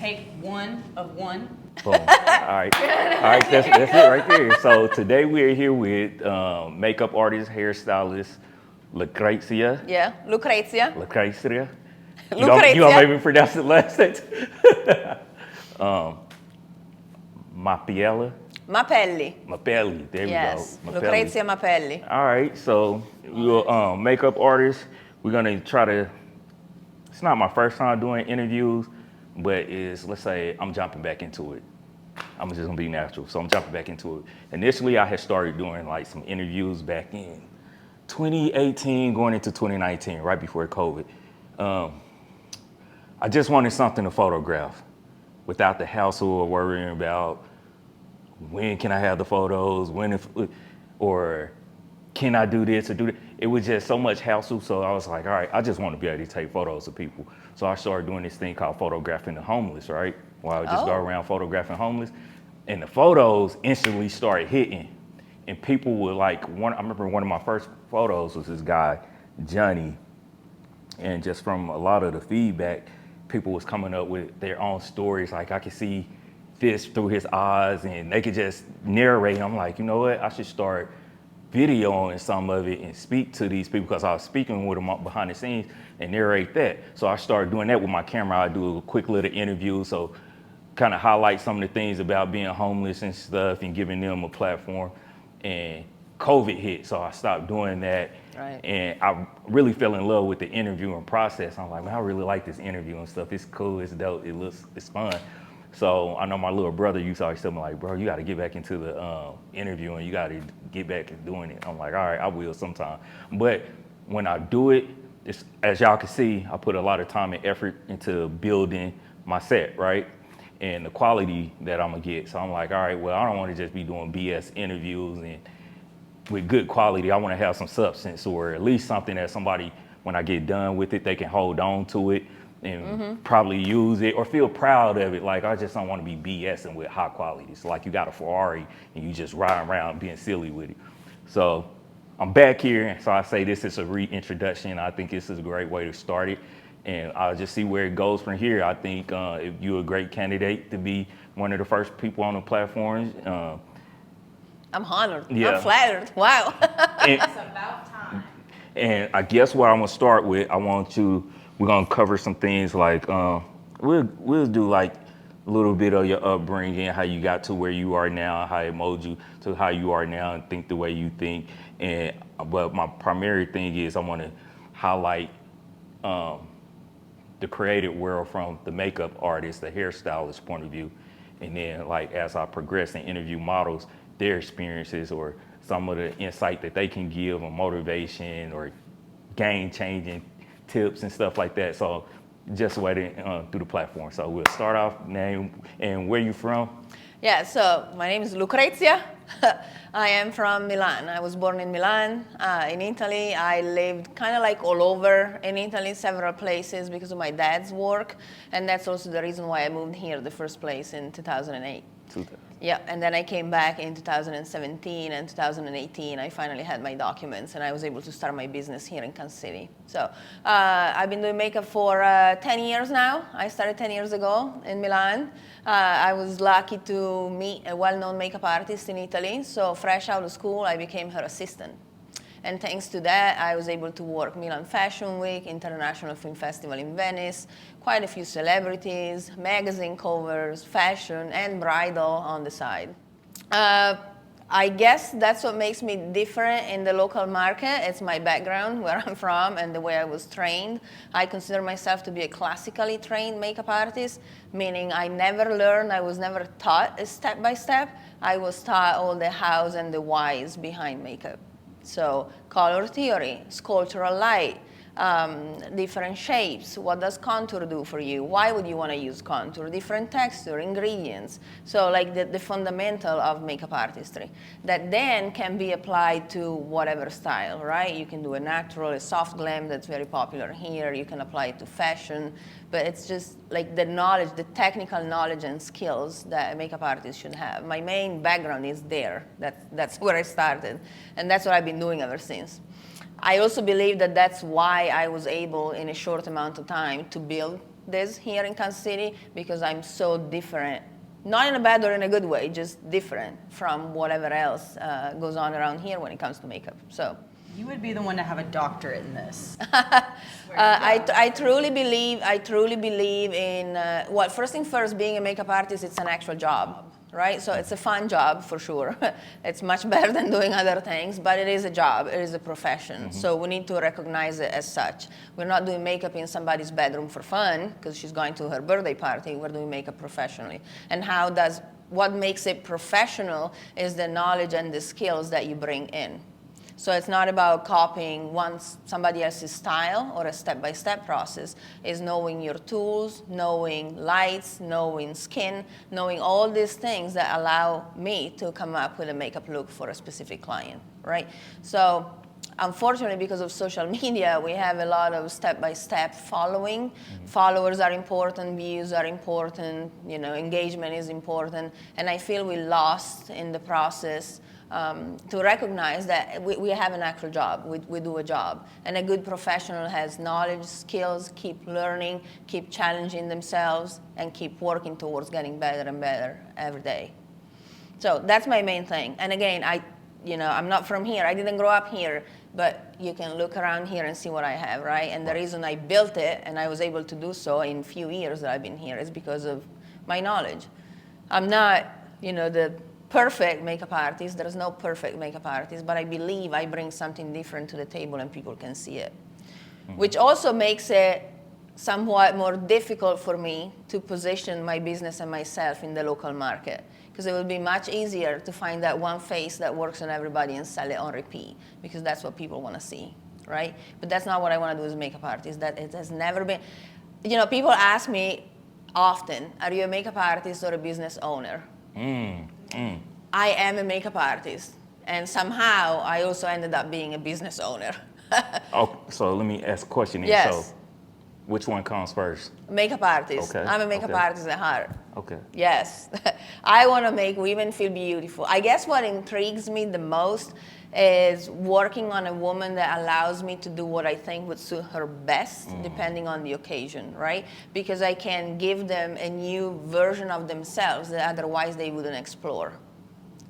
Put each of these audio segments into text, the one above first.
Take one of one. Boom. All right. All right, that's it right there. So today we're here with makeup artist, hairstylist, Lucrezia. Yeah, Lucrezia. Lucrezia. You gonna Lucrezia. make me pronounce it last name? Mapelli. Mapelli. Mapelli. There Yes, we go. Mapelli. Lucrezia Mapelli. All right. So you're makeup artist. We're gonna try to. It's not my first time doing interviews, but let's say I'm jumping back into it. I'm just gonna be natural, so I'm jumping back into it. Initially, I had started doing like some interviews back in 2018, going into 2019, right before COVID. I just wanted something to photograph without the hassle of worrying about when can I have the photos, or can I do this or do that. It was just so much hassle, so I was like, all right, I just want to be able to take photos of people. So I started doing this thing called photographing the homeless, right? Where I would just go around photographing homeless. And the photos instantly started hitting. And people would I remember one of my first photos was this guy, Johnny. And just from a lot of the feedback, people was coming up with their own stories. Like I could see this through his eyes and they could just narrate. I'm like, you know what? I should start videoing some of it and speak to these people because I was speaking with them behind the scenes and narrate that. So I started doing that with my camera. I do a quick little interview. So kind of highlight some of the things about being homeless and stuff and giving them a platform. And COVID hit, so I stopped doing that. Right. And I really fell in love with the interviewing process. I'm like, man, I really like this interview and stuff. It's cool, it's dope, it's fun. So I know my little brother used to always tell me like, bro, you got to get back into the interviewing. You got to get back and doing it. I'm like, all right, I will sometime. But when I do it, as y'all can see, I put a lot of time and effort into building my set, right? And the quality that I'm gonna get. So I'm like, all right, well, I don't want to just be doing BS interviews and with good quality. I want to have some substance or at least something that somebody, when I get done with it, they can hold on to it and probably use it or feel proud of it. Like, I just don't want to be BSing with high quality. It's like you got a Ferrari and you just riding around being silly with it. So I'm back here. So I say this is a reintroduction. I think this is a great way to start it. And I'll just see where it goes from here. I think if you're a great candidate to be one of the first people on the platforms. I'm honored. Yeah. I'm flattered. Wow. It's about time. And I guess what I'm gonna start with, we're gonna cover some things like we'll do like a little bit of your upbringing, how you got to where you are now, how it molded you to how you are now, and think the way you think. But my primary thing is I want to highlight the creative world from the makeup artist, the hairstylist point of view, and then like as I progress and interview models, their experiences or some of the insight that they can give on motivation or game-changing tips and stuff like that. So just waiting through the platform. So we'll start off name and where you from. Yeah, so my name is Lucrezia. I am from Milan. I was born in Milan, in Italy. I lived kind of like all over in Italy, several places because of my dad's work. And that's also the reason why I moved here the first place in 2008. Yeah, and then I came back in 2017 and 2018. I finally had my documents and I was able to start my business here in Kansas City. So I've been doing makeup for 10 years now. I started 10 years ago in Milan. I was lucky to meet a well-known makeup artist in Italy. So fresh out of school, I became her assistant. And thanks to that, I was able to work Milan Fashion Week, International Film Festival in Venice, quite a few celebrities, magazine covers, fashion, and bridal on the side. I guess that's what makes me different in the local market. It's my background, where I'm from, and the way I was trained. I consider myself to be a classically trained makeup artist, meaning I never learned, I was never taught a step-by-step. I was taught all the hows and the whys behind makeup. So color theory, sculptural light, different shapes. What does contour do for you? Why would you want to use contour? Different texture, ingredients. So like the fundamental of makeup artistry that then can be applied to whatever style, right? You can do a natural, a soft glam that's very popular here. You can apply it to fashion. But it's just like the knowledge, the technical knowledge and skills that a makeup artist should have. My main background is there. That's where I started. And that's what I've been doing ever since. I also believe that that's why I was able, in a short amount of time, to build this here in Kansas City because I'm so different. Not in a bad or in a good way, just different from whatever else goes on around here when it comes to makeup. So You would be the one to have a doctorate in this. I truly believe in, well, first thing first, being a makeup artist, it's an actual job, right? So it's a fun job for sure. It's much better than doing other things, but it is a job, it is a profession. So we need to recognize it as such. We're not doing makeup in somebody's bedroom for fun, because she's going to her birthday party. We're doing makeup professionally. And what makes it professional is the knowledge and the skills that you bring in. So it's not about copying somebody else's style or a step-by-step process. It's knowing your tools, knowing lights, knowing skin, knowing all these things that allow me to come up with a makeup look for a specific client, right? So unfortunately, because of social media, we have a lot of step-by-step following. Followers are important, views are important, engagement is important, and I feel we lost in the process to recognize that we have an actual job, we do a job. And a good professional has knowledge, skills, keep learning, keep challenging themselves, and keep working towards getting better and better every day. So that's my main thing. And again, I'm not from here, I didn't grow up here, but you can look around here and see what I have, right? And the reason I built it, and I was able to do so in few years that I've been here, is because of my knowledge. I'm not, the perfect makeup artist. There's no perfect makeup artist, but I believe I bring something different to the table and people can see it. Which also makes it somewhat more difficult for me to position my business and myself in the local market, because it would be much easier to find that one face that works on everybody and sell it on repeat, because that's what people want to see, right? But that's not what I want to do as a makeup artist. That it has never been. People ask me often, are you a makeup artist or a business owner? I am a makeup artist, and somehow I also ended up being a business owner. So let me ask a question. Yes. So which one comes first? Makeup artist. Okay. I'm a makeup artist at heart. Okay. Yes. I want to make women feel beautiful. I guess what intrigues me the most is working on a woman that allows me to do what I think would suit her best, depending on the occasion, right? Because I can give them a new version of themselves that otherwise they wouldn't explore.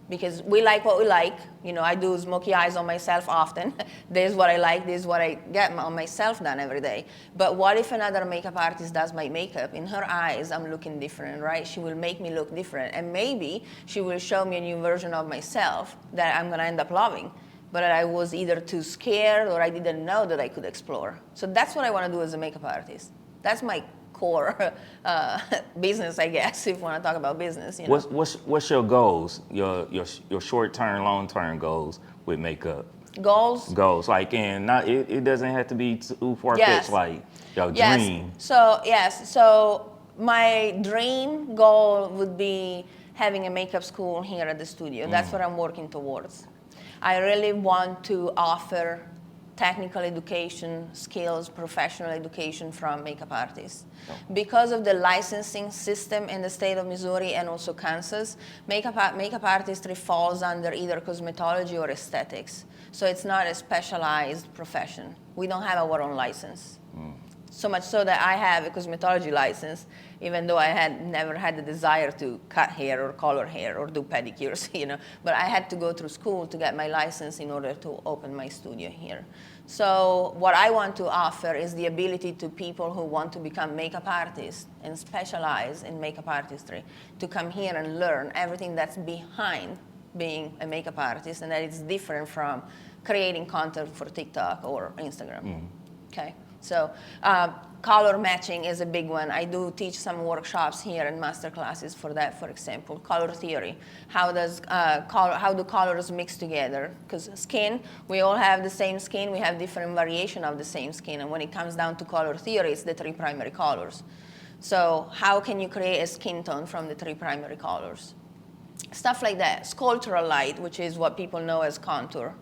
Because we like what we like. I do smoky eyes on myself often. This is what I like, this is what I get on myself done every day. But what if another makeup artist does my makeup? In her eyes, I'm looking different, right? She will make me look different. And maybe she will show me a new version of myself that I'm gonna end up loving. But I was either too scared or I didn't know that I could explore. So that's what I wanna do as a makeup artist. That's my core business, I guess, if you want to talk about business. What's your goals? Your short-term, long-term goals with makeup? Goals, like, and not it doesn't have to be too far-fetched. Like your dream. So my dream goal would be having a makeup school here at the studio. That's what I'm working towards. I really want to offer technical education, skills, professional education from makeup artists. Because of the licensing system in the state of Missouri and also Kansas, makeup artistry falls under either cosmetology or aesthetics. So it's not a specialized profession. We don't have our own license. So much so that I have a cosmetology license, even though I had never had the desire to cut hair or color hair or do pedicures, But I had to go through school to get my license in order to open my studio here. So what I want to offer is the ability to people who want to become makeup artists and specialize in makeup artistry to come here and learn everything that's behind being a makeup artist, and that it's different from creating content for TikTok or Instagram. Okay. So color matching is a big one. I do teach some workshops here and master classes for that, for example. Color theory. How do colors mix together? Because skin, we all have the same skin. We have different variation of the same skin. And when it comes down to color theory, it's the three primary colors. So how can you create a skin tone from the three primary colors? Stuff like that. Sculptural light, which is what people know as contour.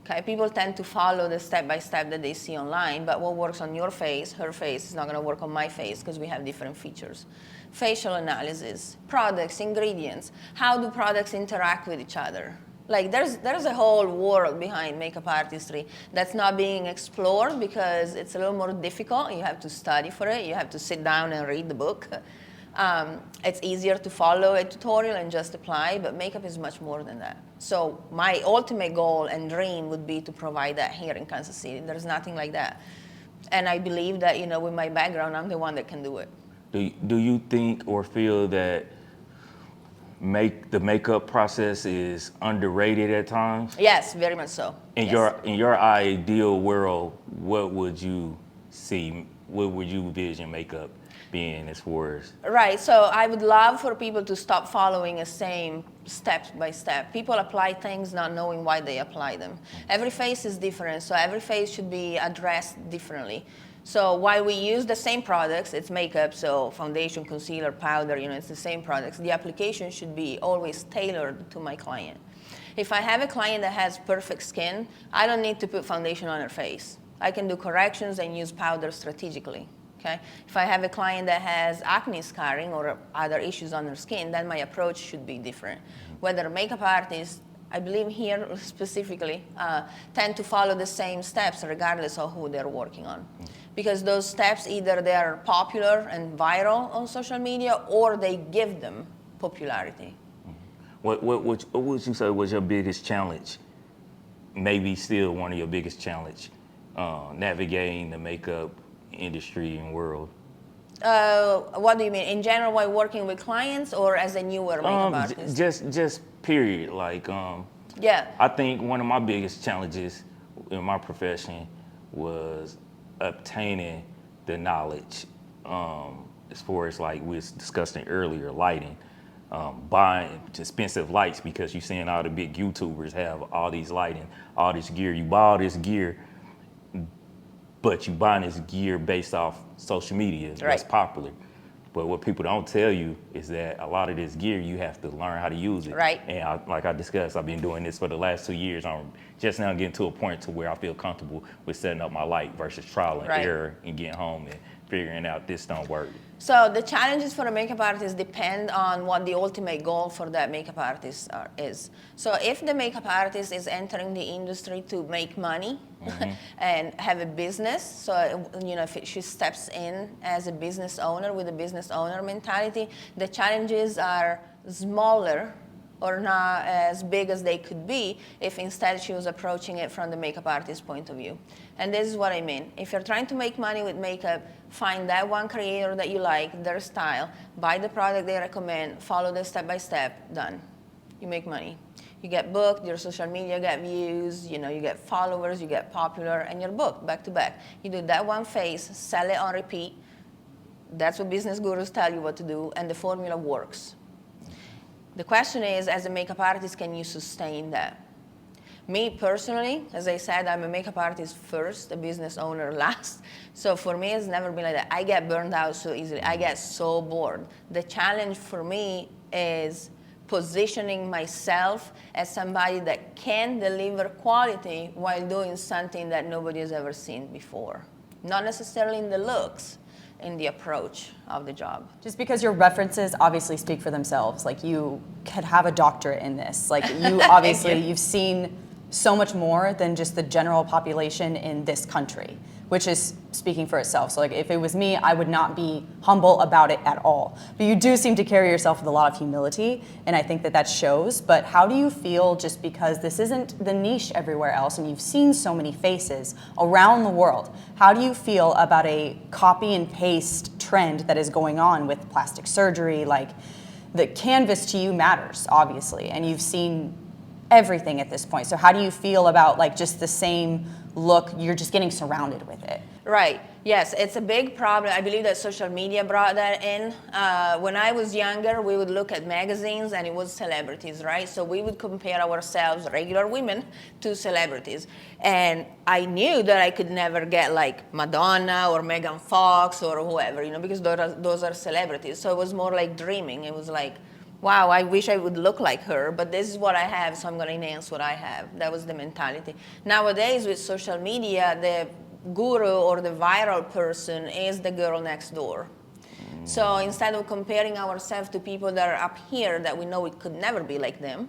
Okay, people tend to follow the step-by-step that they see online, but what works on your face, her face, is not going to work on my face because we have different features. Facial analysis, products, ingredients. How do products interact with each other? Like there's a whole world behind makeup artistry that's not being explored because it's a little more difficult. You have to study for it. You have to sit down and read the book. It's easier to follow a tutorial and just apply, but makeup is much more than that. So my ultimate goal and dream would be to provide that here in Kansas City. There's nothing like that. And I believe that, with my background, I'm the one that can do it. Do you think or feel that the makeup process is underrated at times? Yes, very much so. In Yes. your ideal world, what would you see? What would you envision makeup being as far as? Right, so I would love for people to stop following the same step by step. People apply things not knowing why they apply them. Every face is different, so every face should be addressed differently. So while we use the same products, it's makeup, so foundation, concealer, powder, it's the same products. The application should be always tailored to my client. If I have a client that has perfect skin, I don't need to put foundation on her face. I can do corrections and use powder strategically. Okay? If I have a client that has acne scarring or other issues on their skin, then my approach should be different. Whether makeup artists, I believe here specifically, tend to follow the same steps regardless of who they're working on. Because those steps, either they're popular and viral on social media or they give them popularity. What would you say was your biggest challenge? Maybe still one of your biggest challenge, navigating the makeup industry and world? What do you mean? In general, while working with clients or as a newer makeup artist? Just period. Like, Yeah. I think one of my biggest challenges in my profession was obtaining the knowledge, as far as like we was discussing earlier, lighting, buying expensive lights, because you're seeing all the big YouTubers have all these lighting, all this gear. You buy all this gear, but you buying this gear based off social media, what's popular. But what people don't tell you is that a lot of this gear, you have to learn how to use it. Right. And like I discussed, I've been doing this for the last 2 years. I'm just now getting to a point to where I feel comfortable with setting up my light versus trial and error and getting home and figuring out this don't work. So the challenges for a makeup artist depend on what the ultimate goal for that makeup artist is. So if the makeup artist is entering the industry to make money and have a business, so if she steps in as a business owner with a business owner mentality, the challenges are smaller or not as big as they could be if instead she was approaching it from the makeup artist point of view. And this is what I mean. If you're trying to make money with makeup, find that one creator that you like, their style, buy the product they recommend, follow them step by step, done. You make money. You get booked, your social media get views, you get followers, you get popular, and you're booked back to back. You do that one face, sell it on repeat. That's what business gurus tell you what to do, and the formula works. The question is, as a makeup artist, can you sustain that? Me personally, as I said, I'm a makeup artist first, a business owner last. So for me, it's never been like that. I get burned out so easily. I get so bored. The challenge for me is positioning myself as somebody that can deliver quality while doing something that nobody has ever seen before. Not necessarily in the looks, in the approach of the job. Just because your references obviously speak for themselves. Like, you could have a doctorate in this. Like, you obviously, you've seen so much more than just the general population in this country, which is speaking for itself. So like, if it was me, I would not be humble about it at all. But you do seem to carry yourself with a lot of humility, and I think that shows. But how do you feel, just because this isn't the niche everywhere else, and you've seen so many faces around the world, how do you feel about a copy and paste trend that is going on with plastic surgery? Like, the canvas to you matters, obviously, and you've seen everything at this point. So how do you feel about like just the same look? You're just getting surrounded with it. Right. Yes, it's a big problem. I believe that social media brought that in. When I was younger, we would look at magazines and it was celebrities, right? So we would compare ourselves, regular women, to celebrities. And I knew that I could never get like Madonna or Megan Fox or whoever, because those are celebrities. So it was more like dreaming. It was like, wow, I wish I would look like her, but this is what I have, so I'm going to enhance what I have. That was the mentality. Nowadays, with social media, the guru or the viral person is the girl next door. So instead of comparing ourselves to people that are up here that we know it could never be like them,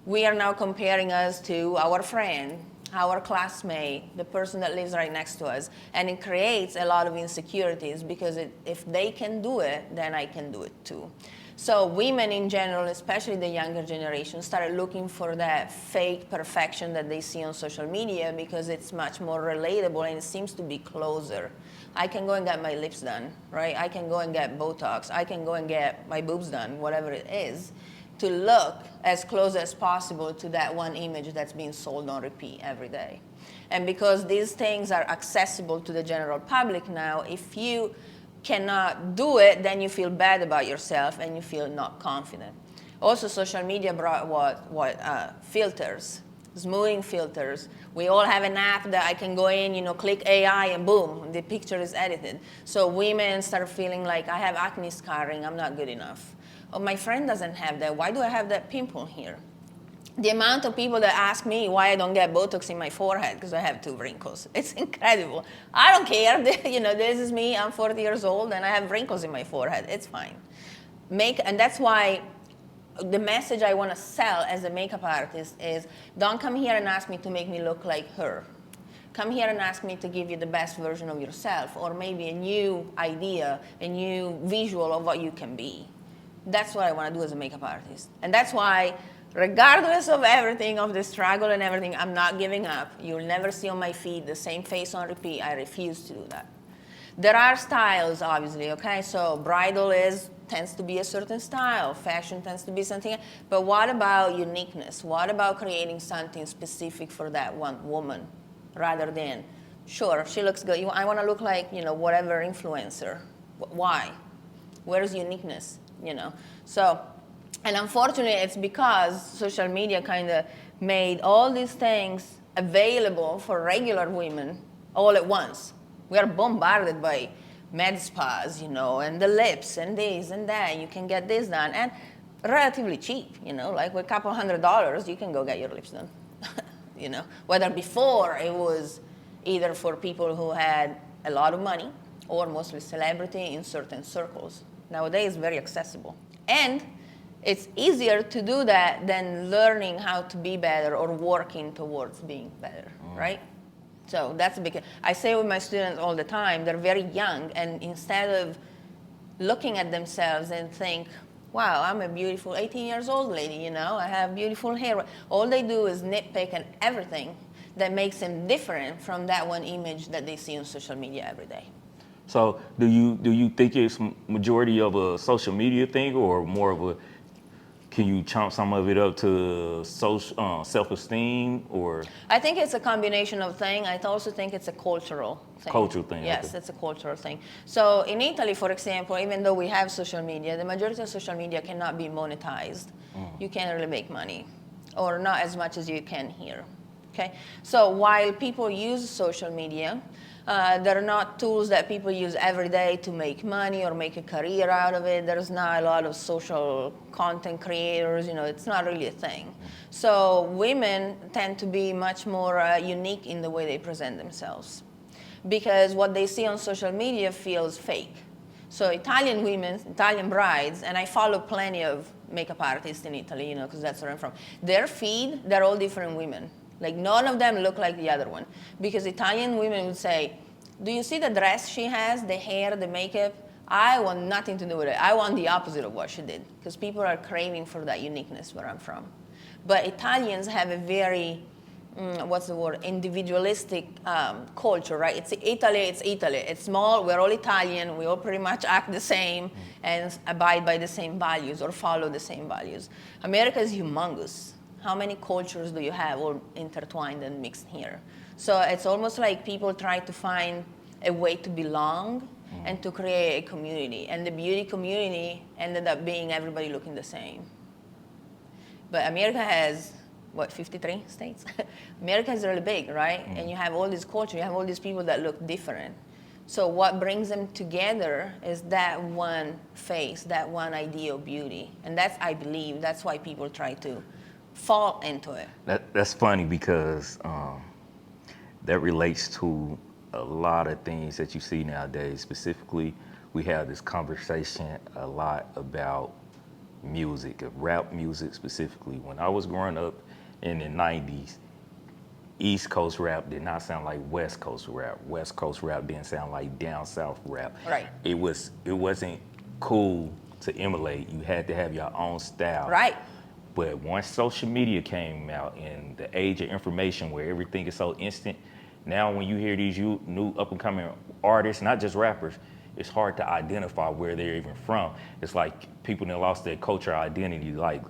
we are now comparing us to our friend, our classmate, the person that lives right next to us. And it creates a lot of insecurities because if they can do it, then I can do it too. So women in general, especially the younger generation, started looking for that fake perfection that they see on social media because it's much more relatable and it seems to be closer. I can go and get my lips done, right? I can go and get Botox. I can go and get my boobs done, whatever it is, to look as close as possible to that one image that's being sold on repeat every day. And because these things are accessible to the general public now, if you cannot do it, then you feel bad about yourself and you feel not confident. Also, social media brought filters, smoothing filters. We all have an app that I can go in, click AI and boom, the picture is edited. So women start feeling like I have acne scarring, I'm not good enough. Oh, my friend doesn't have that. Why do I have that pimple here? The amount of people that ask me why I don't get Botox in my forehead because I have 2 wrinkles. It's incredible. I don't care. This is me. I'm 40 years old and I have wrinkles in my forehead. It's fine. And that's why the message I want to sell as a makeup artist is don't come here and ask me to make me look like her. Come here and ask me to give you the best version of yourself or maybe a new idea, a new visual of what you can be. That's what I want to do as a makeup artist. And that's why, regardless of everything, of the struggle and everything, I'm not giving up. You'll never see on my feed the same face on repeat. I refuse to do that. There are styles, obviously, okay? So bridal tends to be a certain style. Fashion tends to be something. But what about uniqueness? What about creating something specific for that one woman rather than, sure, she looks good. I want to look like, whatever influencer. Why? Where's uniqueness? So, and unfortunately it's because social media kind of made all these things available for regular women all at once. We are bombarded by med spas, and the lips and this and that. You can get this done and relatively cheap, like with a couple $100 you can go get your lips done. Whether before it was either for people who had a lot of money or mostly celebrity in certain circles. Nowadays, it's very accessible. And it's easier to do that than learning how to be better or working towards being better, right? So that's a big, I say with my students all the time, they're very young, and instead of looking at themselves and think, wow, I'm a beautiful 18 years old lady, I have beautiful hair. All they do is nitpick at everything that makes them different from that one image that they see on social media every day. So do you think it's majority of a social media thing or more of a, can you chunk some of it up to social, self-esteem or? I think it's a combination of things. I also think it's a cultural thing. Cultural thing, yes, okay. It's a cultural thing. So in Italy, for example, even though we have social media, the majority of social media cannot be monetized. You can't really make money, or not as much as you can here. Okay? So while people use social media, they're not tools that people use every day to make money or make a career out of it. There's not a lot of social content creators, it's not really a thing. So women tend to be much more unique in the way they present themselves because what they see on social media feels fake. So Italian women, Italian brides, and I follow plenty of makeup artists in Italy, because that's where I'm from. Their feed, they're all different women. Like none of them look like the other one. Because Italian women would say, do you see the dress she has, the hair, the makeup? I want nothing to do with it. I want the opposite of what she did. Because people are craving for that uniqueness where I'm from. But Italians have a very, individualistic culture, right? It's Italy, it's Italy. It's small, we're all Italian, we all pretty much act the same and abide by the same values or follow the same values. America is humongous. How many cultures do you have all intertwined and mixed here? So it's almost like people try to find a way to belong and to create a community. And the beauty community ended up being everybody looking the same. But America has, 53 states? America is really big, right? And you have all this culture, you have all these people that look different. So what brings them together is that one face, that one idea of beauty. And I believe, that's why people try to fall into it. That's funny because that relates to a lot of things that you see nowadays. Specifically, we have this conversation a lot about music, of rap music specifically. When I was growing up in the 90s, East Coast rap did not sound like West Coast rap. West Coast rap didn't sound like down South rap. Right. It wasn't cool to emulate. You had to have your own style. Right. But once social media came out and the age of information where everything is so instant, now when you hear these new up and coming artists, not just rappers, it's hard to identify where they're even from. It's like people that lost their cultural identity, like,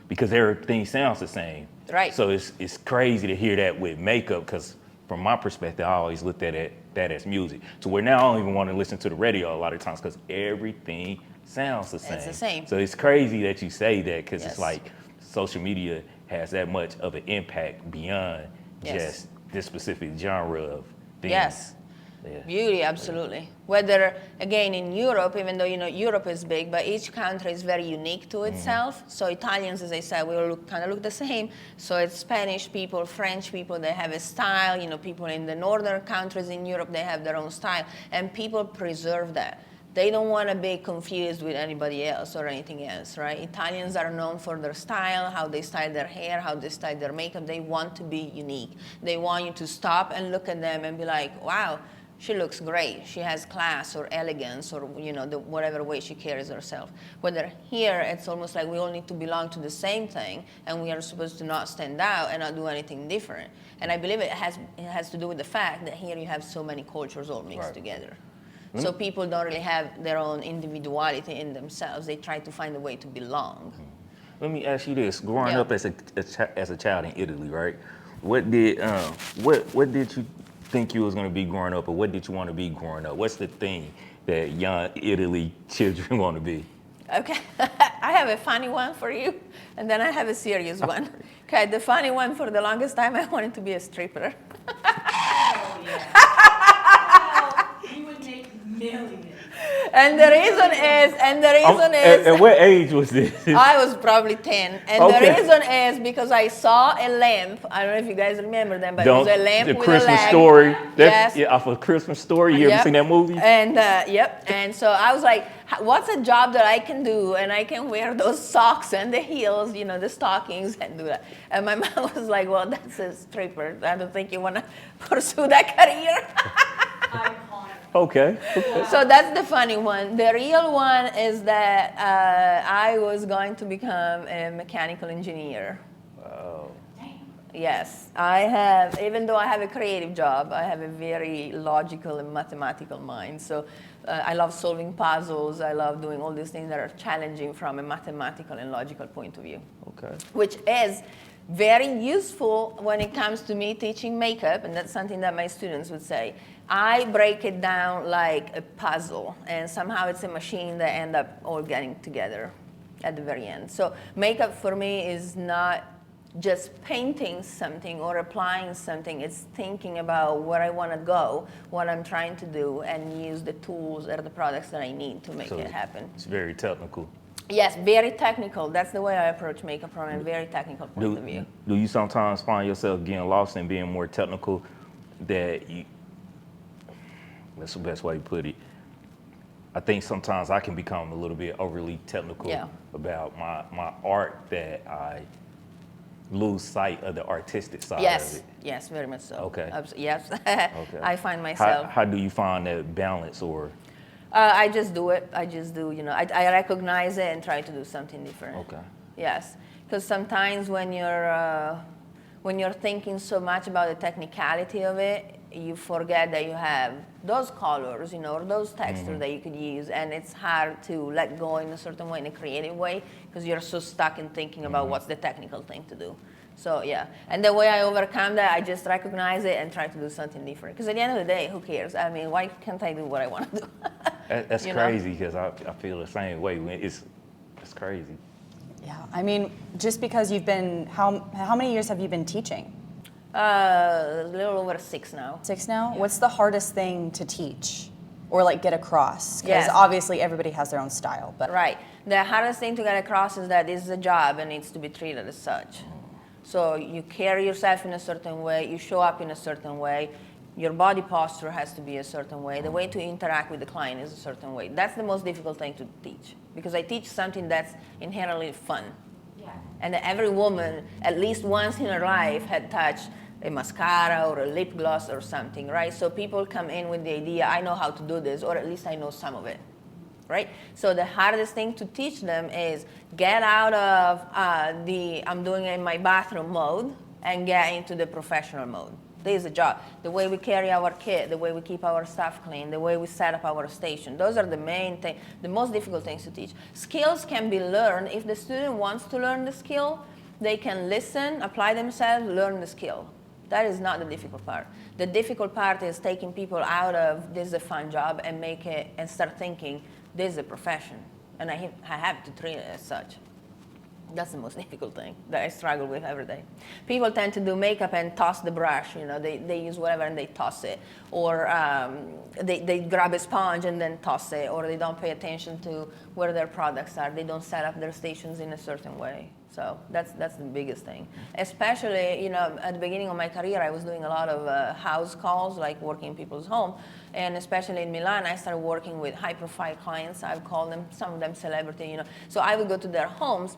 because everything sounds the same. Right. So it's crazy to hear that with makeup, because from my perspective, I always looked at that as music. To where now I don't even want to listen to the radio a lot of times because everything sounds the same. It's the same. So it's crazy that you say that, because Yes. it's like social media has that much of an impact beyond Yes. just this specific genre of things. Yes. Yeah. Beauty, absolutely. Whether, again, in Europe, even though, Europe is big, but each country is very unique to itself. So Italians, as I said, we all kind of look the same. So it's Spanish people, French people, they have a style. People in the northern countries in Europe, they have their own style. And people preserve that. They don't want to be confused with anybody else or anything else, right? Italians are known for their style, how they style their hair, how they style their makeup. They want to be unique. They want you to stop and look at them and be like, wow, she looks great. She has class or elegance or, whatever way she carries herself. Whether here, it's almost like we all need to belong to the same thing, and we are supposed to not stand out and not do anything different. And I believe it has to do with the fact that here you have so many cultures all mixed Right. together. So people don't really have their own individuality in themselves. They try to find a way to belong. Let me ask you this: growing Yeah. up as a child in Italy, right? What did you think you was going to be growing up, or what did you want to be growing up? What's the thing that young Italy children want to be? Okay, I have a funny one for you, and then I have a serious one. Okay, the funny one, for the longest time, I wanted to be a stripper. Oh, yeah. You would make millions. And the reason is, At what age was this? I was probably 10. And Okay. the reason is because I saw a lamp. I don't know if you guys remember them, but it was a lamp the with Christmas a leg. Story. Yes. Yeah, off of Christmas Story. You ever Yep. seen that movie? And yep. And so I was like, what's a job that I can do? And I can wear those socks and the heels, the stockings, and do that. And my mom was like, well, that's a stripper. I don't think you want to pursue that career. Okay. So that's the funny one. The real one is that I was going to become a mechanical engineer. Wow. Yes, I have, even though I have a creative job, I have a very logical and mathematical mind. So I love solving puzzles. I love doing all these things that are challenging from a mathematical and logical point of view. Okay. Which is very useful when it comes to me teaching makeup, and that's something that my students would say. I break it down like a puzzle, and somehow it's a machine that end up all getting together at the very end. So makeup for me is not just painting something or applying something. It's thinking about where I want to go, what I'm trying to do, and use the tools or the products that I need to make it happen. It's very technical. Yes, very technical. That's the way I approach makeup from a very technical point of view. Do you sometimes find yourself getting lost in being more technical that you, that's the best way to put it. I think sometimes I can become a little bit overly technical about my art, that I lose sight of the artistic side of it. Yes, very much so. Okay. Yes, Okay. I find myself. How do you find that balance, or? I just do it. I just do, I recognize it and try to do something different. Okay. Yes, because sometimes when you're thinking so much about the technicality of it, you forget that you have those colors, or those textures that you could use, and it's hard to let go in a certain way, in a creative way, because you're so stuck in thinking about what's the technical thing to do. So yeah, and the way I overcome that, I just recognize it and try to do something different. Because at the end of the day, who cares? I mean, why can't I do what I want to do? That's crazy, because I feel the same way. It's crazy. Yeah, I mean, just because you've been, how many years have you been teaching? A little over 6 now. 6 now? Yeah. What's the hardest thing to teach or get across? Because Yes. obviously everybody has their own style. But Right. The hardest thing to get across is that this is a job and needs to be treated as such. So you carry yourself in a certain way, you show up in a certain way, Your body posture has to be a certain way. The way to interact with the client is a certain way. That's the most difficult thing to teach, because I teach something that's inherently fun. Yeah. And every woman, at least once in her life, had touched a mascara or a lip gloss or something, right? So people come in with the idea, I know how to do this, or at least I know some of it, right? So the hardest thing to teach them is get out of I'm doing it in my bathroom mode and get into the professional mode. This is a job. The way we carry our kit, the way we keep our stuff clean, the way we set up our station. Those are the main things, the most difficult things to teach. Skills can be learned. If the student wants to learn the skill, they can listen, apply themselves, learn the skill. That is not the difficult part. The difficult part is taking people out of this is a fun job and make it and start thinking this is a profession, and I have to treat it as such. That's the most difficult thing that I struggle with every day. People tend to do makeup and toss the brush. They use whatever and they toss it, or they grab a sponge and then toss it, or they don't pay attention to where their products are. They don't set up their stations in a certain way. So that's the biggest thing. Especially, at the beginning of my career, I was doing a lot of house calls, like working in people's home. And especially in Milan, I started working with high-profile clients. I would call them, some of them celebrity, So I would go to their homes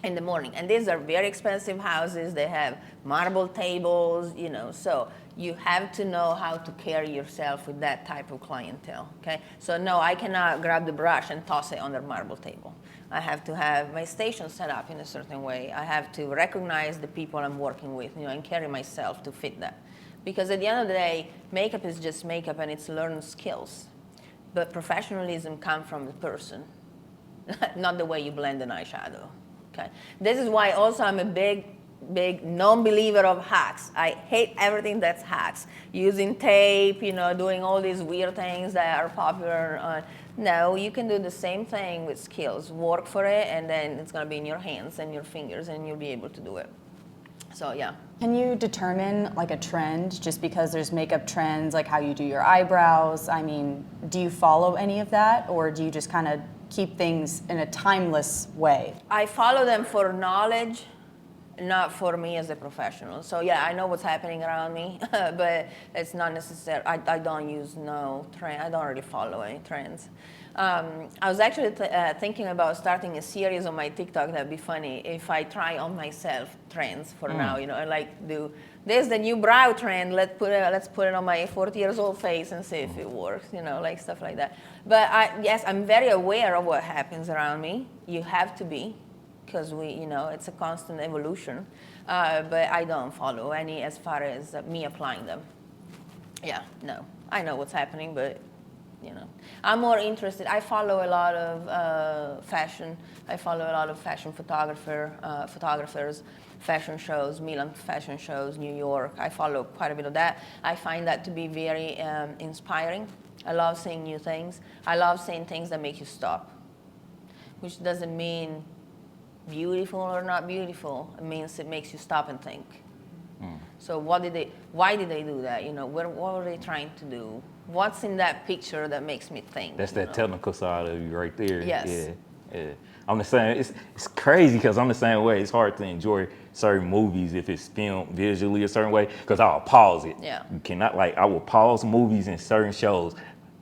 in the morning. And these are very expensive houses. They have marble tables, So you have to know how to carry yourself with that type of clientele, okay? So no, I cannot grab the brush and toss it on their marble table. I have to have my station set up in a certain way. I have to recognize the people I'm working with, and carry myself to fit that. Because at the end of the day, makeup is just makeup and it's learned skills. But professionalism comes from the person, not the way you blend an eyeshadow. Okay. This is why also I'm a big non-believer of hacks. I hate everything that's hacks. Using tape, doing all these weird things that are popular. No, you can do the same thing with skills. Work for it, and then it's going to be in your hands and your fingers, and you'll be able to do it. So, yeah. Can you determine like a trend just because there's makeup trends, like how you do your eyebrows? I mean, do you follow any of that, or do you just kind of keep things in a timeless way? I follow them for knowledge, not for me as a professional. So yeah, I know what's happening around me, but it's not necessary. I don't use no trend. I don't really follow any trends. I was actually thinking about starting a series on my TikTok. That'd be funny if I try on myself trends for now. And like do there's the new brow trend. Let's put it on my 40 years old face and see if it works. Like stuff like that. But yes, I'm very aware of what happens around me. You have to be, because it's a constant evolution. But I don't follow any as far as me applying them. Yeah, no, I know what's happening, but. I'm more interested. I follow a lot of fashion. I follow a lot of fashion photographers, fashion shows, Milan fashion shows, New York. I follow quite a bit of that. I find that to be very inspiring. I love seeing new things. I love seeing things that make you stop, which doesn't mean beautiful or not beautiful. It means it makes you stop and think. So why did they do that? What were they trying to do? What's in that picture that makes me think? That's that technical side of you right there. Yes. Yeah. I'm the same. It's crazy because I'm the same way. It's hard to enjoy certain movies if it's filmed visually a certain way because I'll pause it. Yeah. You cannot I will pause movies and certain shows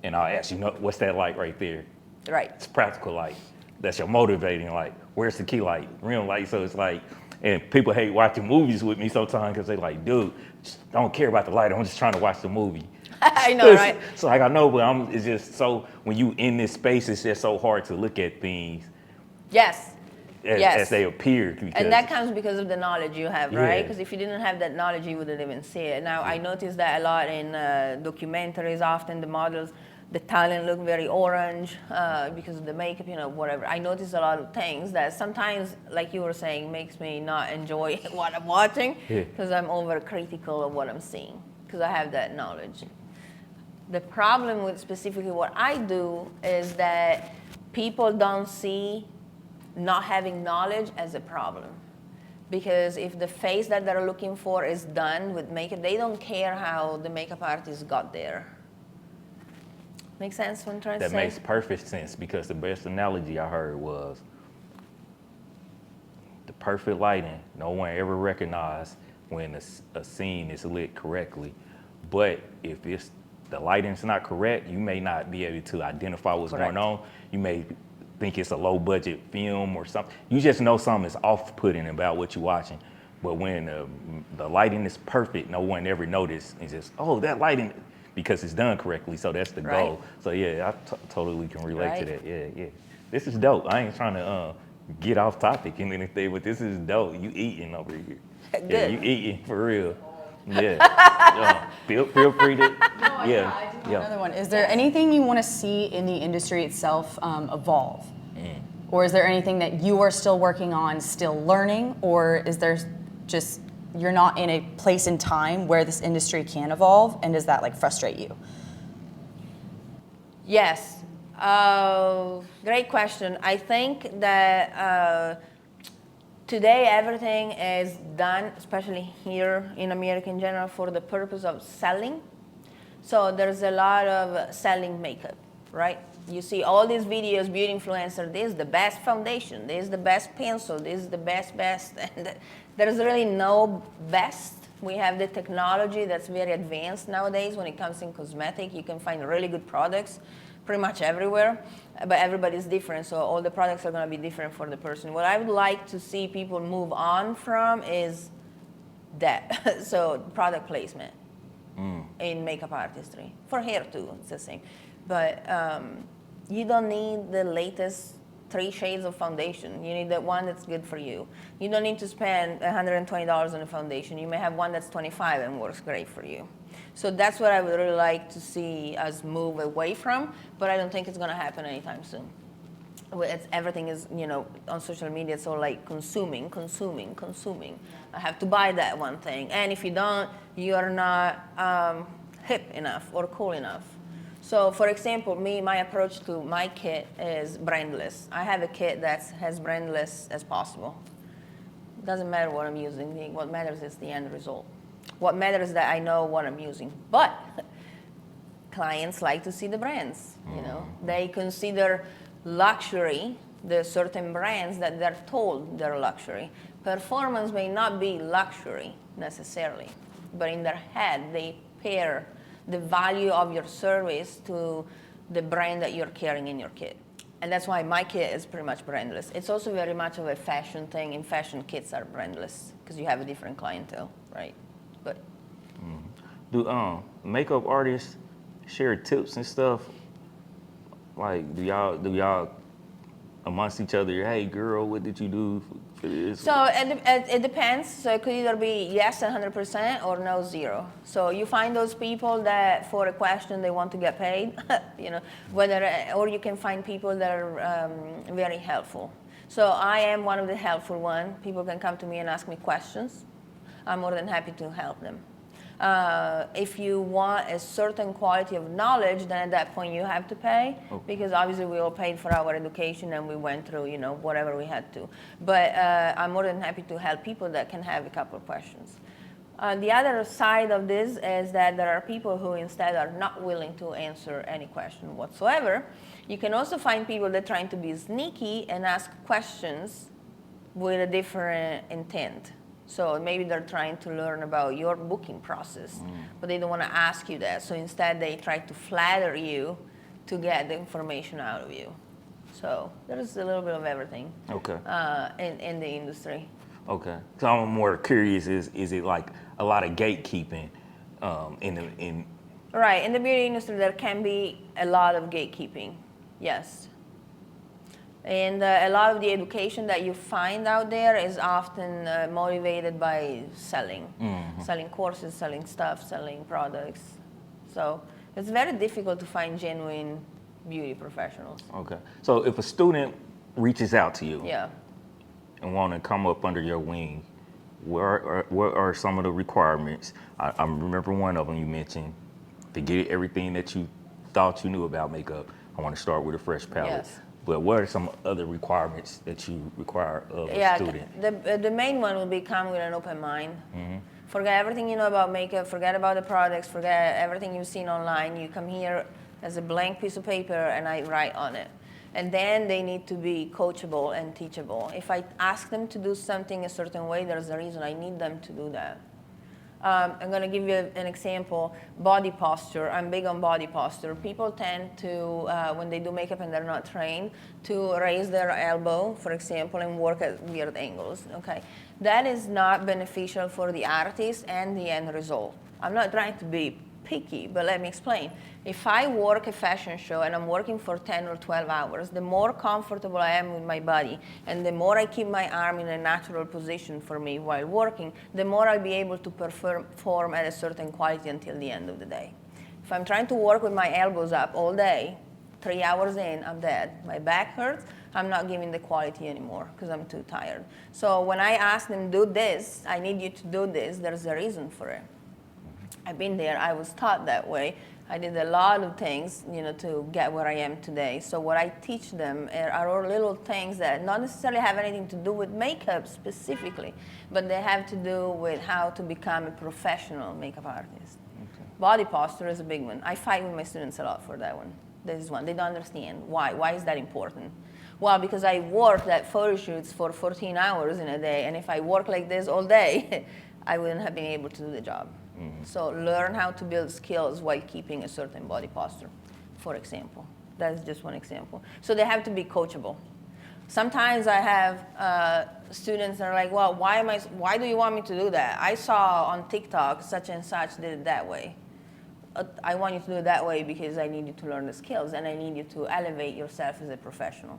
and I'll ask what's that light right there? Right. It's practical light. That's your motivating light. Where's the key light? Real light. So it's like, and people hate watching movies with me sometimes because they like, dude, just don't care about the light. I'm just trying to watch the movie. I know, right? So I know, but it's just so when you in this space, it's just so hard to look at things. Yes. As they appear. And that comes because of the knowledge you have, right? Yeah. Because if you didn't have that knowledge, you wouldn't even see it. Now, I notice that a lot in documentaries. Often the models, the talent look very orange because of the makeup, whatever. I notice a lot of things that sometimes, like you were saying, makes me not enjoy what I'm watching because I'm overcritical of what I'm seeing because I have that knowledge. The problem with specifically what I do is that people don't see not having knowledge as a problem. Because if the face that they're looking for is done with makeup, they don't care how the makeup artist got there. Make sense what I'm trying to say? That makes perfect sense because the best analogy I heard was the perfect lighting. No one ever recognized when a scene is lit correctly But if the lighting's not correct, you may not be able to identify what's Correct. going on. You may think it's a low budget film or something. You just know something is off-putting about what you're watching. But when the lighting is perfect, no one ever noticed. It's just, oh, that lighting, because it's done correctly. So that's the Right. goal. So yeah, I totally can relate to Right. that. Yeah. This is dope. I ain't trying to get off topic and anything, but this is dope. You eating over here. Yeah, Good. you eating for real. Yeah. Feel free to. Yeah. Another one. Is there anything you want to see in the industry itself evolve? Or is there anything that you are still working on, still learning? Or is there just, you're not in a place in time where this industry can evolve? And does that like frustrate you? Yes. Great question. I think that today everything is done, especially here in America in general, for the purpose of selling. So there's a lot of selling makeup, right? You see all these videos, beauty influencer, this is the best foundation, this is the best pencil, this is the best, and there's really no best. We have the technology that's very advanced nowadays when it comes in cosmetic. You can find really good products pretty much everywhere, but everybody's different, so all the products are gonna be different for the person. What I would like to see people move on from is that, so product placement in makeup artistry. For hair too, it's the same. But you don't need the latest 3 shades of foundation. You need the one that's good for you. You don't need to spend $120 on a foundation. You may have one that's $25 and works great for you. So that's what I would really like to see us move away from, but I don't think it's gonna happen anytime soon. Everything is, on social media, it's all like consuming. I have to buy that one thing. And if you don't, you're not hip enough or cool enough. So for example, my approach to my kit is brandless. I have a kit that's as brandless as possible. Doesn't matter what I'm using. What matters is the end result. What matters is that I know what I'm using. But clients like to see the brands, They consider luxury, the certain brands that they're told they're luxury. Performance may not be luxury necessarily, but in their head, they pair the value of your service to the brand that you're carrying in your kit. And that's why my kit is pretty much brandless. It's also very much of a fashion thing, and fashion kits are brandless because you have a different clientele, right? But Do makeup artists share tips and stuff? Like, do y'all amongst each other, hey girl, what did you do for this? So it depends. So it could either be yes 100% or no 0. So you find those people that for a question they want to get paid, or you can find people that are very helpful. So I am one of the helpful ones. People can come to me and ask me questions. I'm more than happy to help them. If you want a certain quality of knowledge, then at that point you have to pay, because obviously we all paid for our education and we went through, whatever we had to. But I'm more than happy to help people that can have a couple of questions. The other side of this is that there are people who instead are not willing to answer any question whatsoever. You can also find people that are trying to be sneaky and ask questions with a different intent. So maybe they're trying to learn about your booking process, but they don't want to ask you that. So instead they try to flatter you to get the information out of you. So there's a little bit of everything in the industry. Okay. So I'm more curious, is it like a lot of gatekeeping in Right, in the beauty industry there can be a lot of gatekeeping, yes. And a lot of the education that you find out there is often motivated by selling. Selling courses, selling stuff, selling products. So it's very difficult to find genuine beauty professionals. Okay. So if a student reaches out to you Yeah. and want to come up under your wing, what are some of the requirements? I remember one of them you mentioned, to get everything that you thought you knew about makeup. I want to start with a fresh palette. Yes. But what are some other requirements that you require of a student? The main one will be come with an open mind. Forget everything you know about makeup, forget about the products, forget everything you've seen online. You come here as a blank piece of paper and I write on it. And then they need to be coachable and teachable. If I ask them to do something a certain way, there's a reason I need them to do that. I'm going to give you an example. Body posture. I'm big on body posture. People tend to, when they do makeup and they're not trained, to raise their elbow, for example, and work at weird angles. Okay, that is not beneficial for the artist and the end result. I'm not trying to be picky, but let me explain. If I work a fashion show and I'm working for 10 or 12 hours, the more comfortable I am with my body and the more I keep my arm in a natural position for me while working, the more I'll be able to perform at a certain quality until the end of the day. If I'm trying to work with my elbows up all day, 3 hours in, I'm dead. My back hurts. I'm not giving the quality anymore because I'm too tired. So when I ask them, do this, I need you to do this, there's a reason for it. I've been there. I was taught that way. I did a lot of things, to get where I am today. So what I teach them are all little things that not necessarily have anything to do with makeup specifically, but they have to do with how to become a professional makeup artist. Okay. Body posture is a big one. I fight with my students a lot for that one. This is one. They don't understand why. Why is that important? Well, because I worked at photo shoots for 14 hours in a day, and if I work like this all day, I wouldn't have been able to do the job. Mm-hmm. So learn how to build skills while keeping a certain body posture, for example. That's just one example. So they have to be coachable. Sometimes I have students that are like, well, why do you want me to do that? I saw on TikTok such and such did it that way. I want you to do it that way because I need you to learn the skills and I need you to elevate yourself as a professional.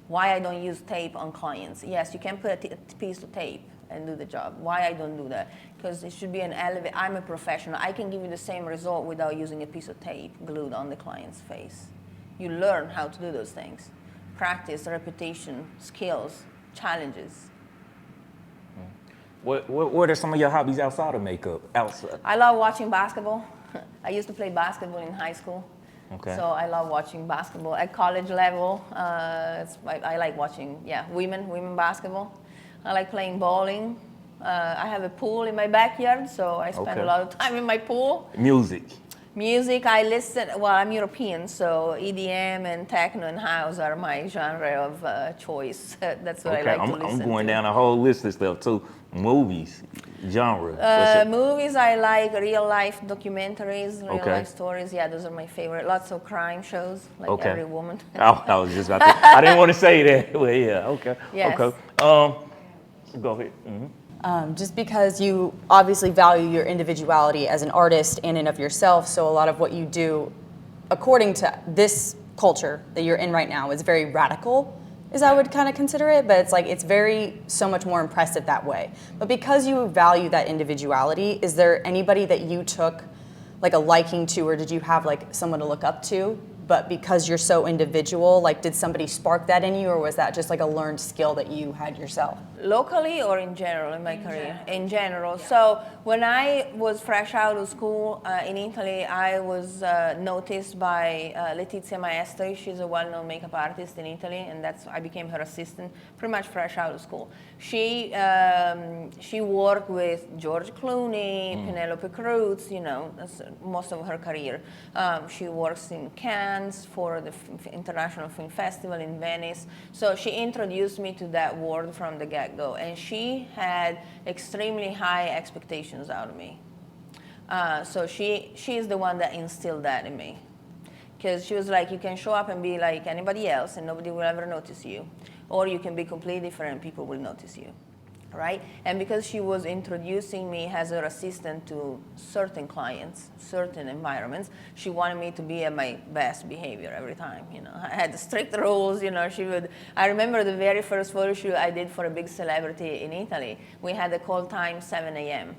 Why I don't use tape on clients? Yes, you can put a piece of tape and do the job. Why I don't do that? Because it should be an elevate. I'm a professional. I can give you the same result without using a piece of tape glued on the client's face. You learn how to do those things. Practice, repetition, skills, challenges. What are some of your hobbies outside of makeup? I love watching basketball. I used to play basketball in high school. Okay. So I love watching basketball at college level. I like watching, women basketball. I like playing bowling. I have a pool in my backyard, so I spend a lot of time in my pool. Music, I listen, I'm European, so EDM and techno and house are my genre of choice. That's what I like to listen to. I'm going down a whole list of stuff too. Movies, genre. Movies, I like real life documentaries, real life stories. Yeah, those are my favorite. Lots of crime shows, like Every Woman. I was just about to, I didn't want to say that, but yeah, okay. Yes. Okay. Go ahead. Mm-hmm. Just because you obviously value your individuality as an artist in and of yourself, so a lot of what you do, according to this culture that you're in right now, is very radical, as I would kind of consider it, but it's very so much more impressive that way. But because you value that individuality, is there anybody that you took like a liking to, or did you have like someone to look up to? But because you're so individual, did somebody spark that in you, or was that just like a learned skill that you had yourself? Locally or in general in my career? In general. So when I was fresh out of school in Italy, I was noticed by Letizia Maestri. She's a well-known makeup artist in Italy, and I became her assistant pretty much fresh out of school. She worked with George Clooney, Penelope Cruz, that's most of her career. She works in Cannes for the International Film Festival in Venice. So she introduced me to that world from the get-go, and she had extremely high expectations out of me. So she is the one that instilled that in me, because she was like, you can show up and be like anybody else and nobody will ever notice you, or you can be completely different and people will notice you. Right? And because she was introducing me as her assistant to certain clients, certain environments, she wanted me to be at my best behavior every time. I had strict rules. I remember the very first photo shoot I did for a big celebrity in Italy. We had a call time 7 a.m.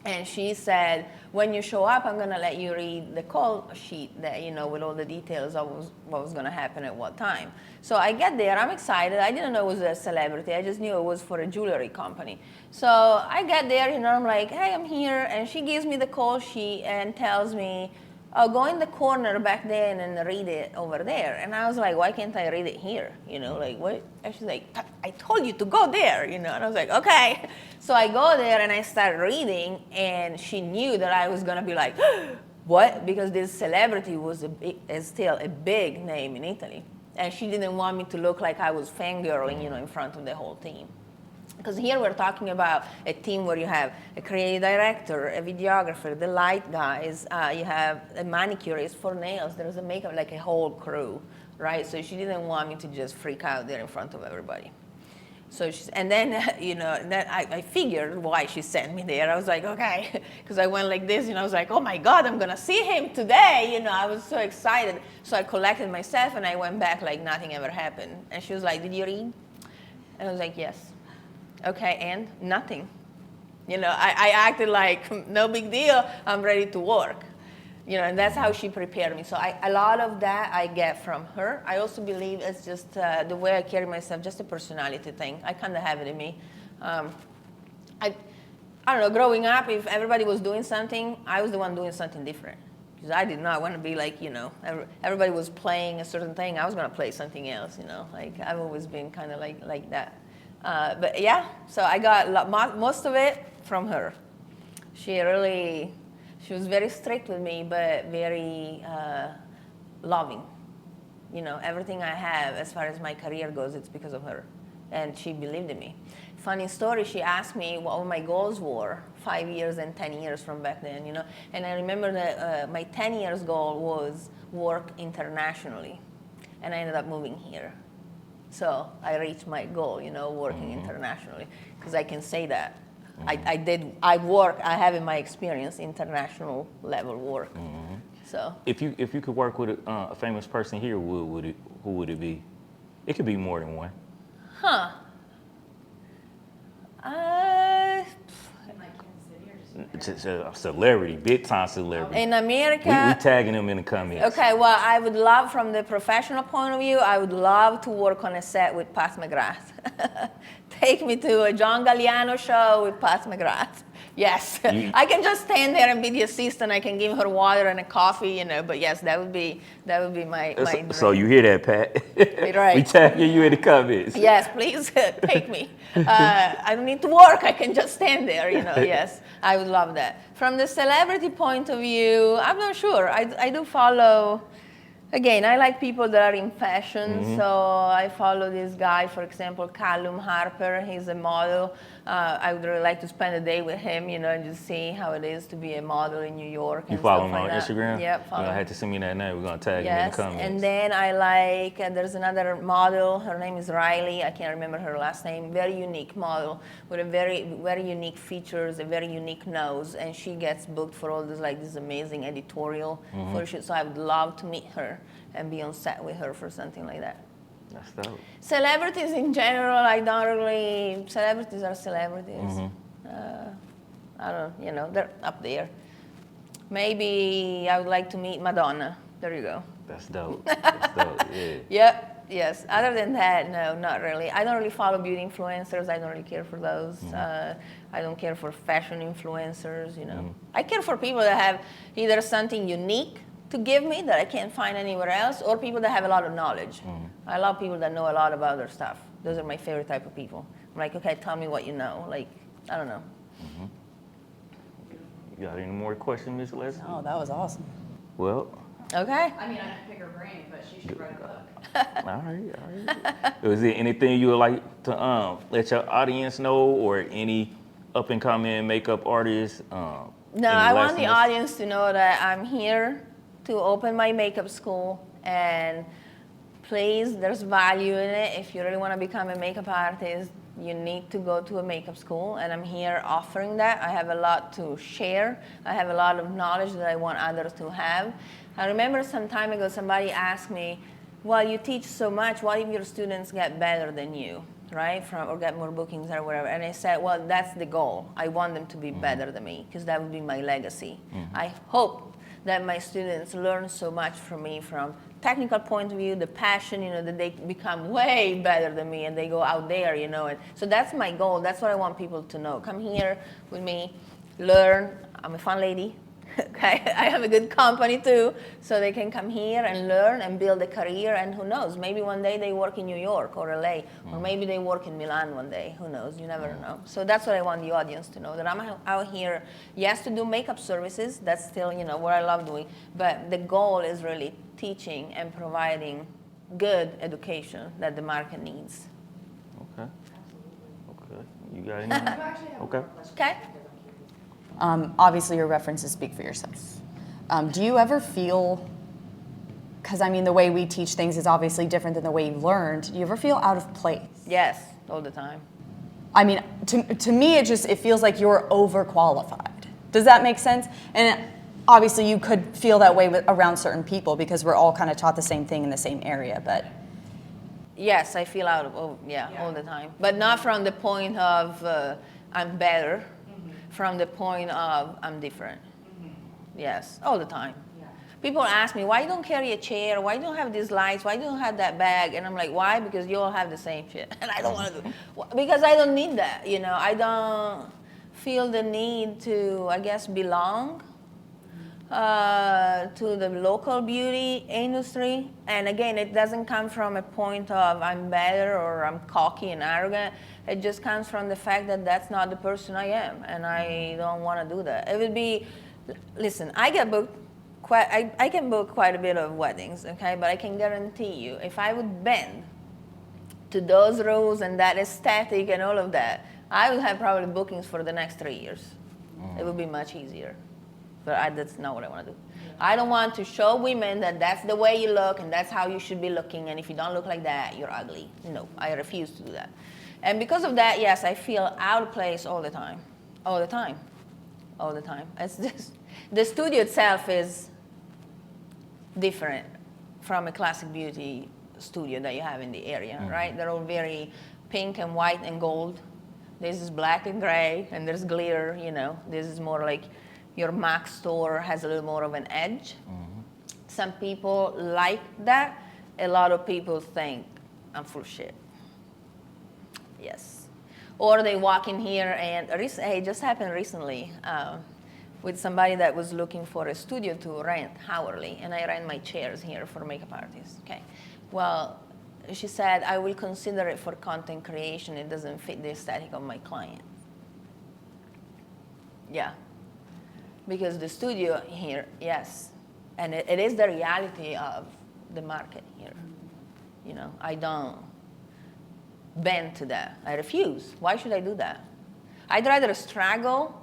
And she said, when you show up, I'm going to let you read the call sheet that, with all the details of what was going to happen at what time. So I get there, I'm excited. I didn't know it was a celebrity. I just knew it was for a jewelry company. So I get there, I'm like, hey, I'm here. And she gives me the call sheet and tells me, oh, go in the corner back there and read it over there. And I was like, why can't I read it here? What? And she's like, I told you to go there, And I was like, okay. So I go there and I start reading, and she knew that I was gonna be like, what? Because this celebrity is still a big name in Italy. And she didn't want me to look like I was fangirling, in front of the whole team. Because here we're talking about a team where you have a creative director, a videographer, the light guys, you have a manicurist for nails, there's a makeup, like a whole crew, right? So she didn't want me to just freak out there in front of everybody. So she's, and then, then I figured why she sent me there. I was like, okay, because I went like this, I was like, oh my God, I'm gonna see him today. I was so excited. So I collected myself and I went back like nothing ever happened. And she was like, did you read? And I was like, yes. Okay, and nothing. I acted like no big deal, I'm ready to work. And that's how she prepared me. So a lot of that I get from her. I also believe it's just the way I carry myself, just a personality thing. I kind of have it in me. I don't know, growing up, if everybody was doing something, I was the one doing something different. Because I did not want to be like, everybody was playing a certain thing, I was going to play something else, Like, I've always been kind of like that. But yeah, so I got most of it from her. She was very strict with me, but very loving. Everything I have as far as my career goes, it's because of her. And she believed in me. Funny story, she asked me what my goals were 5 years and 10 years from back then, And I remember that my 10 years goal was work internationally. And I ended up moving here. So I reached my goal, working internationally, because I can say that. I have in my experience international level work. So if you could work with a famous person here, who would it be? It could be more than one. Huh. Just a celebrity, big time celebrity. In America, we tagging them in the comments. Okay, well, I would love, from the professional point of view, I would love to work on a set with Pat McGrath. Take me to a John Galliano show with Pat McGrath. Yes, I can just stand there and be the assistant. I can give her water and a coffee, But yes, that would be my dream. So you hear that, Pat? Right. We tagging you in the comments. Yes, please take me. I don't need to work. I can just stand there. Yes, I would love that. From the celebrity point of view, I'm not sure. I do follow. Again, I like people that are in fashion, so I follow this guy, for example, Callum Harper. He's a model. I would really like to spend a day with him, and just see how it is to be a model in New York. You follow him on Instagram? Yep, follow. I had to send me that name. We're going to tag him in the comments. And then I like, there's another model. Her name is Riley. I can't remember her last name. Very unique model with a very, very unique features, a very unique nose. And she gets booked for all this amazing editorial photo. So I would love to meet her and be on set with her for something like that. That's dope. Celebrities in general, I don't really. Celebrities are celebrities. I don't, they're up there. Maybe I would like to meet Madonna. There you go. That's dope. That's dope. Yeah. Yep. Yes. Other than that, no, not really. I don't really follow beauty influencers. I don't really care for those. I don't care for fashion influencers. I care for people that have either something unique to give me that I can't find anywhere else, or people that have a lot of knowledge. I love people that know a lot about their stuff. Those are my favorite type of people. I'm like, okay, tell me what you know. Like, I don't know. You got any more questions, Ms. Leslie? Oh, that was awesome. Well. Okay. I mean, I could pick her brain, but she should write a book. All right. Is there anything you would like to let your audience know, or any up-and-coming makeup artists? No, I want the audience to know that I'm here to open my makeup school, and please, there's value in it. If you really want to become a makeup artist, you need to go to a makeup school, and I'm here offering that. I have a lot to share. I have a lot of knowledge that I want others to have. I remember some time ago somebody asked me, well, you teach so much, what if your students get better than you, right? Or get more bookings or whatever. And I said, well, that's the goal. I want them to be better than me, because that would be my legacy. I hope that my students learn so much from me, from technical point of view, the passion, that they become way better than me and they go out there, and so that's my goal. That's what I want people to know. Come here with me, learn. I'm a fun lady. Okay, I have a good company too, so they can come here and learn and build a career, and who knows, maybe one day they work in New York or LA, or maybe they work in Milan one day, who knows, you never know. So that's what I want the audience to know, that I'm out here, yes, to do makeup services, that's still, what I love doing, but the goal is really teaching and providing good education that the market needs. Okay. Okay. Okay. You got anything? Okay. Okay. Obviously, your references speak for yourself. Do you ever feel, because I mean, the way we teach things is obviously different than the way you learned. Do you ever feel out of place? Yes, all the time. I mean, to me, it feels like you're overqualified. Does that make sense? And obviously, you could feel that way around certain people because we're all kind of taught the same thing in the same area. But Yes, I feel all the time. But not from the point of I'm better, from the point of I'm different. Yes, all the time. People ask me, why you don't carry a chair? Why you don't have these lights? Why you don't have that bag? And I'm like, why? Because you all have the same shit. And I don't want to do it. Because I don't need that, you know. I don't feel the need to, I guess, belong to the local beauty industry. And again, it doesn't come from a point of I'm better or I'm cocky and arrogant. It just comes from the fact that that's not the person I am. And I don't want to do that. It would be, listen, I get booked. I can book quite a bit of weddings, okay? But I can guarantee you, if I would bend to those rules and that aesthetic and all of that, I would have probably bookings for the next 3 years. It would be much easier. But that's not what I want to do. I don't want to show women that that's the way you look and that's how you should be looking, and if you don't look like that, you're ugly. No, I refuse to do that. And because of that, yes, I feel out of place all the time. All the time. All the time. It's just, the studio itself is different from a classic beauty studio that you have in the area, right? They're all very pink and white and gold. This is black and gray, and there's glitter, you know. This is more like your Mac store has a little more of an edge. Some people like that. A lot of people think I'm full of shit. Yes. Or they walk in here and it just happened recently with somebody that was looking for a studio to rent hourly, and I rent my chairs here for makeup artists. Okay. Well, she said, I will consider it for content creation. It doesn't fit the aesthetic of my client. Yeah. Because the studio here, yes. And it is the reality of the market here. You know, I don't bend to that. I refuse. Why should I do that? I'd rather struggle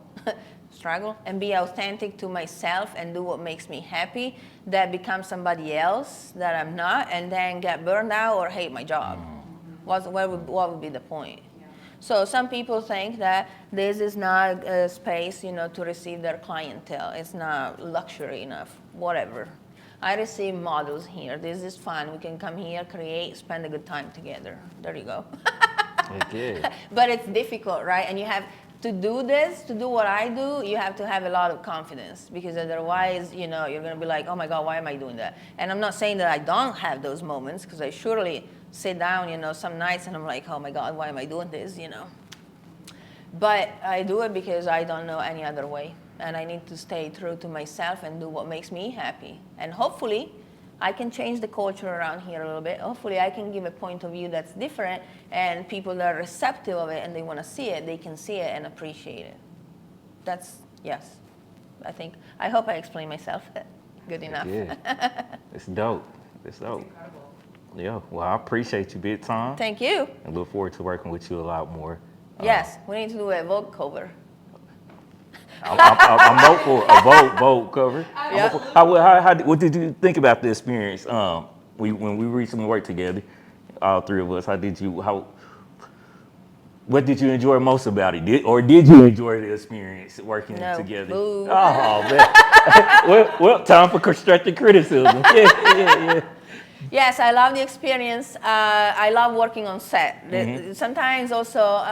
and be authentic to myself and do what makes me happy than become somebody else that I'm not and then get burned out or hate my job. What would be the point? So some people think that this is not a space, you know, to receive their clientele. It's not luxury enough, whatever. I receive models here. This is fun. We can come here, create, spend a good time together. There you go. Okay. But it's difficult, right? And you have to do this, to do what I do, you have to have a lot of confidence, because otherwise, you know, you're going to be like, oh my God, why am I doing that? And I'm not saying that I don't have those moments, because I surely sit down, you know, some nights and I'm like, oh my God, why am I doing this, you know? But I do it because I don't know any other way. And I need to stay true to myself and do what makes me happy. And hopefully, I can change the culture around here a little bit. Hopefully, I can give a point of view that's different, and people that are receptive of it and they want to see it, they can see it and appreciate it. That's, yes. I hope I explained myself good enough. Yeah. It's dope. It's dope. Incredible. Yeah. Well, I appreciate you big time. Thank you. And look forward to working with you a lot more. Yes, we need to do a Vogue cover. I'm vote for a Vogue cover. Yeah. What did you think about the experience? When we recently worked together, all three of us. What did you enjoy most about it? Did you enjoy the experience working No. together? Boo. Oh man. well, time for constructive criticism. Yeah. Yes, I love the experience. I love working on set. Sometimes also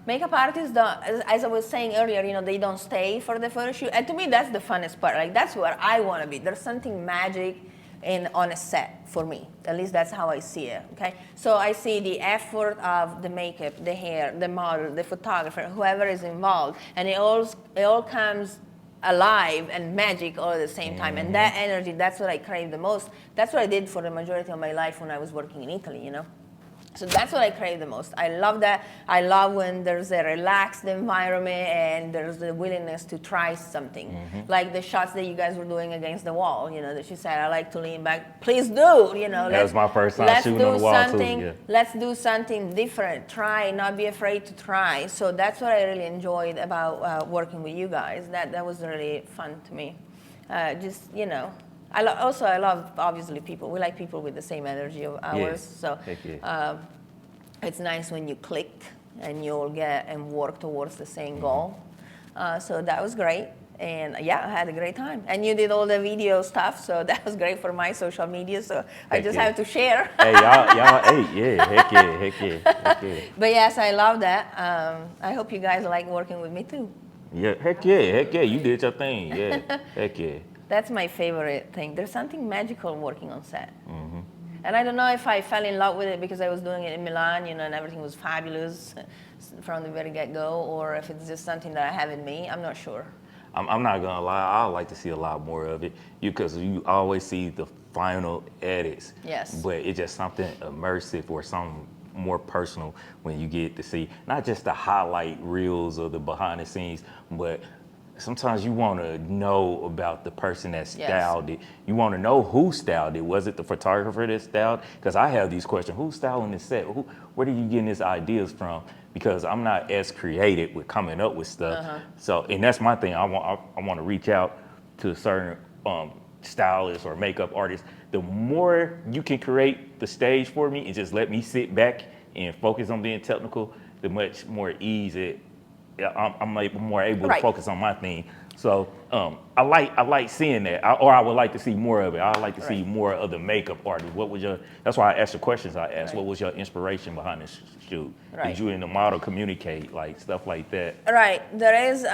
makeup artists don't, as I was saying earlier, you know, they don't stay for the photo shoot. And to me, that's the funnest part. Like, that's where I want to be. There's something magic on a set for me. At least that's how I see it. Okay. So I see the effort of the makeup, the hair, the model, the photographer, whoever is involved, and it all comes alive and magic all at the same time. And that energy, that's what I crave the most. That's what I did for the majority of my life when I was working in Italy, you know. So that's what I crave the most. I love that. I love when there's a relaxed environment and there's the willingness to try something. Like the shots that you guys were doing against the wall, you know, that she said, I like to lean back. Please do, you know. That was my first time shooting on the wall too. Yeah. Let's do something different. Try, not be afraid to try. So that's what I really enjoyed about working with you guys. That was really fun to me. Just, you know. I love, obviously, people. We like people with the same energy of ours. Yes. So Heck yeah. it's nice when you click and you'll get and work towards the same goal. So that was great. And yeah, I had a great time. And you did all the video stuff, so that was great for my social media. So I just have to share. Hey, y'all, hey, yeah, heck yeah, heck yeah, heck yeah. But yes, I love that. I hope you guys like working with me too. Yeah, heck yeah, you did your thing, yeah, heck yeah. That's my favorite thing. There's something magical working on set. And I don't know if I fell in love with it because I was doing it in Milan, you know, and everything was fabulous from the very get-go, or if it's just something that I have in me. I'm not sure. I'm not gonna lie, I like to see a lot more of it because you always see the final edits. Yes. But it's just something immersive or something more personal when you get to see not just the highlight reels or the behind the scenes, but sometimes you want to know about the person that styled it. You want to know who styled it. Was it the photographer that styled? Because I have these questions. Who's styling this set? Where are you getting these ideas from? Because I'm not as creative with coming up with stuff. So, and that's my thing. I want to reach out to certain stylists or makeup artists. The more you can create the stage for me and just let me sit back and focus on being technical, the much more ease I'm more able to focus on my thing. So I like seeing that, or I would like to see more of it. I would like to see more of the makeup artist. That's why I asked the questions I asked. What was your inspiration behind this shoot? Did you and the model communicate, like stuff like that? Right. There is,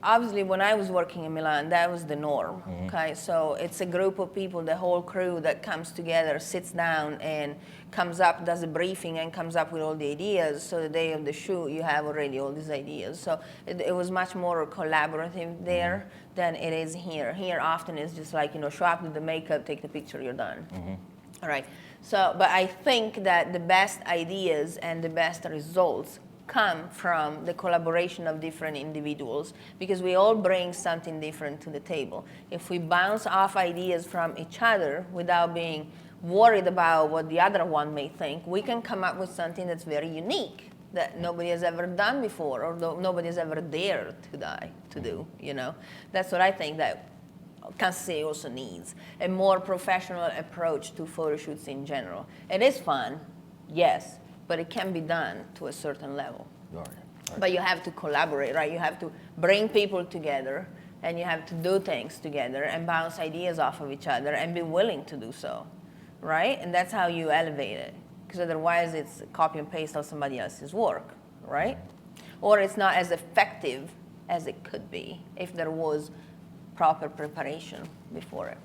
obviously when I was working in Milan, that was the norm, okay? So it's a group of people, the whole crew that comes together, sits down and comes up, does a briefing and comes up with all the ideas. So the day of the shoot, you have already all these ideas. So it was much more collaborative there than it is here. Here often it's just like, you know, show up with the makeup, take the picture, you're done. All right. So, but I think that the best ideas and the best results come from the collaboration of different individuals because we all bring something different to the table. If we bounce off ideas from each other without being worried about what the other one may think, we can come up with something that's very unique that nobody has ever done before or nobody has ever dared to do, you know. That's what I think that Kansas City also needs, a more professional approach to photo shoots in general. It is fun, yes, but it can be done to a certain level. Right. But you have to collaborate, right? You have to bring people together and you have to do things together and bounce ideas off of each other and be willing to do so, right? And that's how you elevate it, because otherwise it's copy and paste of somebody else's work, right? Or it's not as effective as it could be if there was proper preparation before it.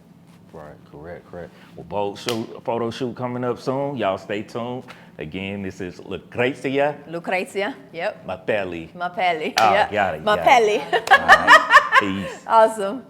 Right, correct. Well, photo shoot coming up soon. Y'all stay tuned. Again, this is Lucrezia. Yep. Mapelli. Mapelli, Oh, yeah. got it. Mapelli. All right. Peace. Awesome.